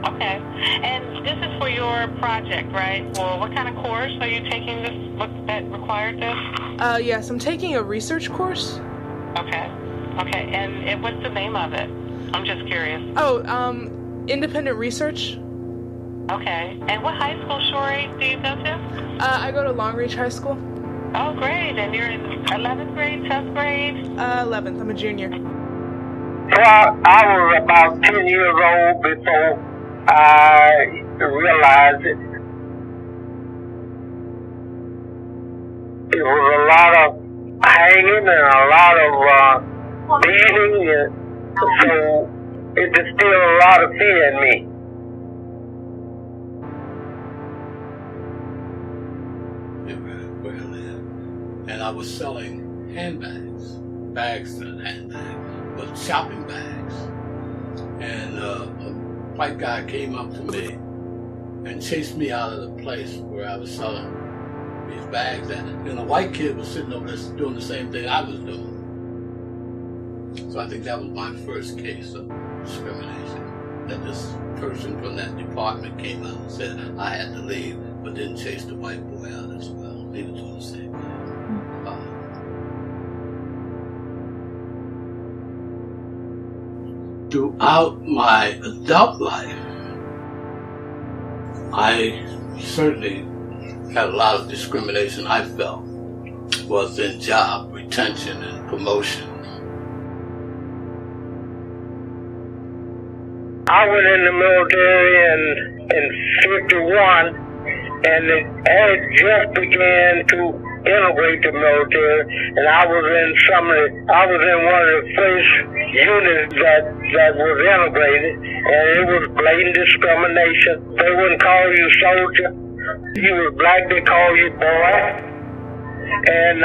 Okay. And this is for your project, right? Well, what kind of course are you taking that required this? Yes, I'm taking a research course. Okay. Okay. And what's the name of it? I'm just curious. Oh, independent research. Okay. And what high school, Shori, do you go to? I go to Long Reach High School. Oh, great. And you're in 11th grade, 10th grade? 11th. I'm a junior. Well, I was about 10 years old before I realized it. It was a lot of hanging and a lot of beating, and so it instilled a lot of fear in me. Where I lived, and I was selling bags and handbags, but shopping bags. And a white guy came up to me and chased me out of the place where I was selling these bags. And a white kid was sitting over there doing the same thing I was doing. So I think that was my first case of discrimination. That this person from that department came out and said I had to leave, but didn't chase the white boy out as well. He was doing the same thing. Throughout my adult life, I certainly had a lot of discrimination I felt was in job retention and promotion. I went in the military in 51, and it had just began to integrate the military, and I was in one of the first units that was integrated, and it was blatant discrimination. They wouldn't call you soldier. You was black, they call you boy, and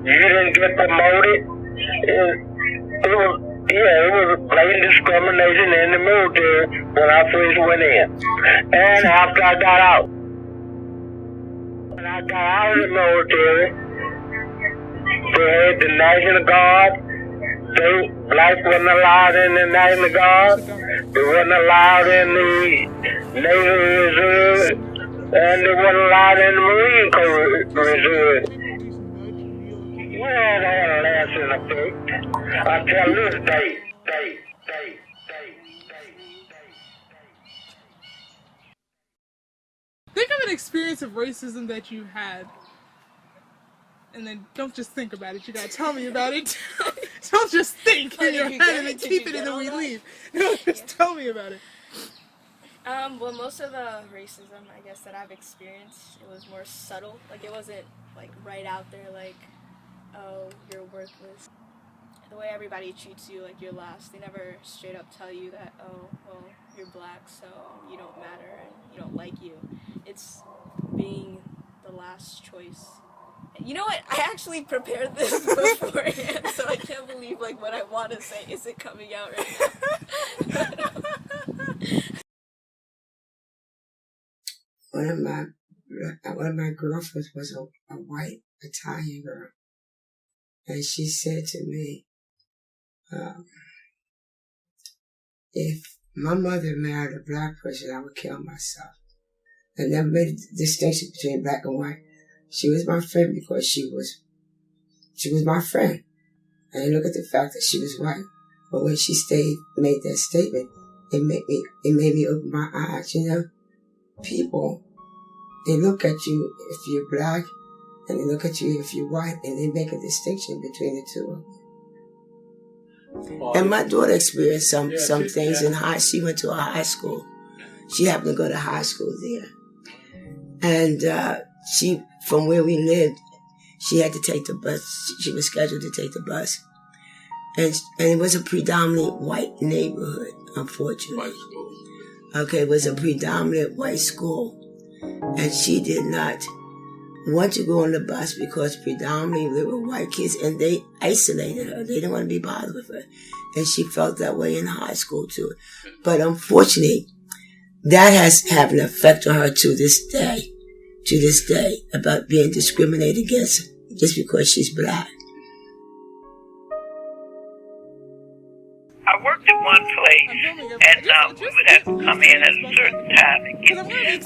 you didn't get promoted. It was blatant discrimination in the military when I first went in. And after I got out. When I got out of the military, they had the National Guard. Blacks wasn't allowed in the National Guard. They wasn't allowed in the Navy Reserve. And they wasn't allowed in the Marine Corps Reserve. Well, that had a lasting effect until this day. Think of an experience of racism that you had. And then don't just think about it. You gotta tell me about it. Don't just think in your head and then keep it and then we leave. No, just tell me about it. Well, most of the racism, I guess, that I've experienced, it was more subtle. Like, it wasn't, like, right out there, like, oh, you're worthless. The way everybody treats you like you're last. They never straight up tell you that, oh, well, you're black, so you don't matter and you don't like you. It's being the last choice. You know what? I actually prepared this beforehand, so I can't believe, like, what I want to say isn't coming out right now. One of my girlfriends was a white Italian girl, and she said to me, if my mother married a black person, I would kill myself. I never made a distinction between black and white. She was my friend because she was my friend. I didn't look at the fact that she was white, but when she made that statement, it made me open my eyes. You know, people, they look at you if you're black, and they look at you if you're white, and they make a distinction between the two of them. And my daughter experienced some things in she went to a high school. She happened to go to high school there. And from where we lived, she had to take the bus. She was scheduled to take the bus. And it was a predominantly white neighborhood, unfortunately. White school. Okay, it was a predominant white school. And she did not want to go on the bus because predominantly there were white kids and they isolated her. They didn't want to be bothered with her. And she felt that way in high school too. But unfortunately, that has had an effect on her to this day, about being discriminated against just because she's black. I worked at one place, and we would have to come in at a certain time and get orders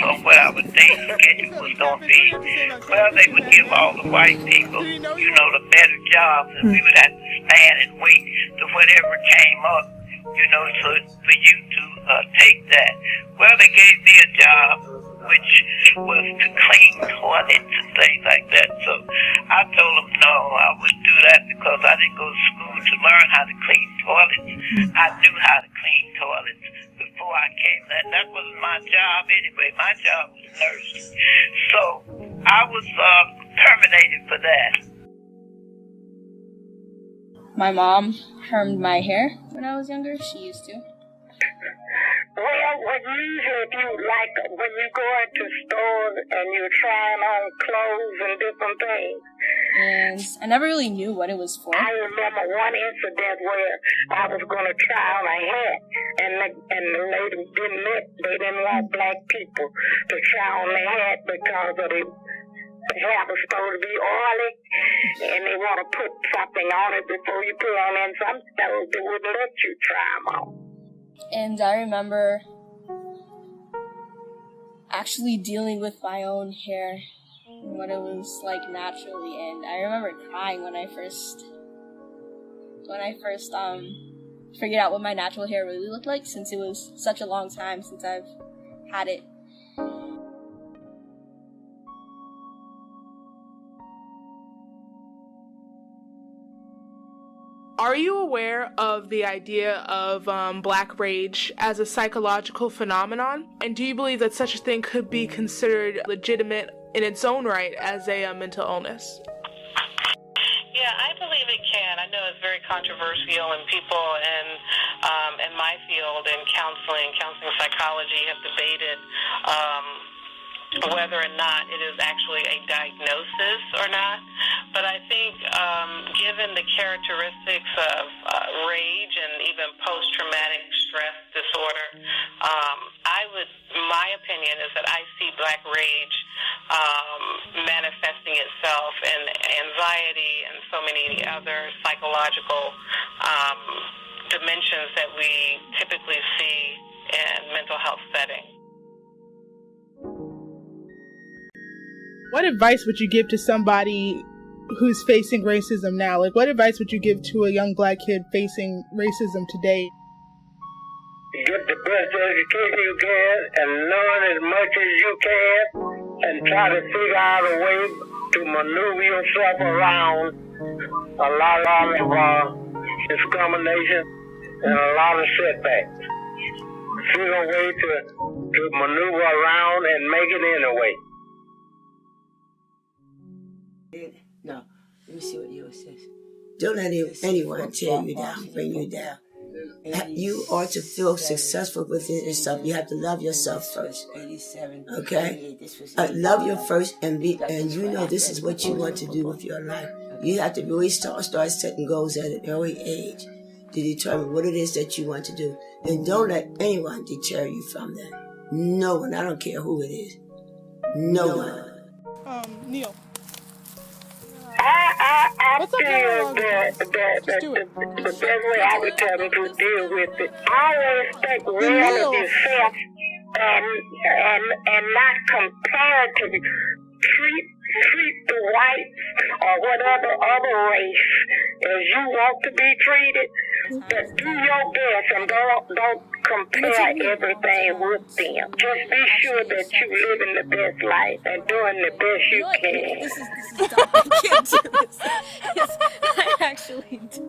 on what our day schedule was going to be. Well, they would give all the white people, the better jobs, and we would have to stand and wait till whatever came up, so for you to take that. Well, they gave me a job which was to clean toilets and things like that. So I told them no, I wouldn't do that because I didn't go to school to learn how to clean toilets. I knew how to clean toilets before I came. That wasn't my job anyway. My job was nursing. So I was terminated for that. My mom permed my hair when I was younger. She used to. Well, usually when you go into stores and you're trying on clothes and different things. And I never really knew what it was for. I remember one incident where I was going to try on a hat, and the lady didn't want black people to try on the hat because of the hair was supposed to be oily, and they want to put something on it before you put on in some stores. They wouldn't let you try them on. And I remember actually dealing with my own hair and what it was like naturally, and I remember crying when I first figured out what my natural hair really looked like, since it was such a long time since I've had it. Are you aware of the idea of black rage as a psychological phenomenon? And do you believe that such a thing could be considered legitimate in its own right as a mental illness? Yeah, I believe it can. I know it's very controversial, and people in my field in counseling psychology have debated whether or not it is actually a diagnosis or not. But I think given the characteristics of rage and even post-traumatic stress disorder, my opinion is that I see black rage manifesting itself in anxiety and so many other psychological dimensions that we typically see in mental health settings. What advice would you give to somebody who's facing racism now? Like, what advice would you give to a young black kid facing racism today? Get the best education you can and learn as much as you can and try to figure out a way to maneuver yourself around a lot of discrimination and a lot of setbacks. Figure a way to maneuver around and make it anyway. No, let me see what yours says. Don't let anyone tear you down, bring you down. You are to feel successful within yourself. You have to love yourself first. Okay? Love your first and this is what you want to do with your life. You have to really start setting goals at an early age to determine what it is that you want to do. And don't let anyone deter you from that. No one. I don't care who it is. No one. Neil. I feel that the best way I would tell them to deal with it, always think well of yourself and not compare to treat the whites or whatever other race as you want to be treated, but do your best and don't compare everything with them. Just be sure that you're living the best life and doing the best you can. This is dumb. I can't do this. I actually do.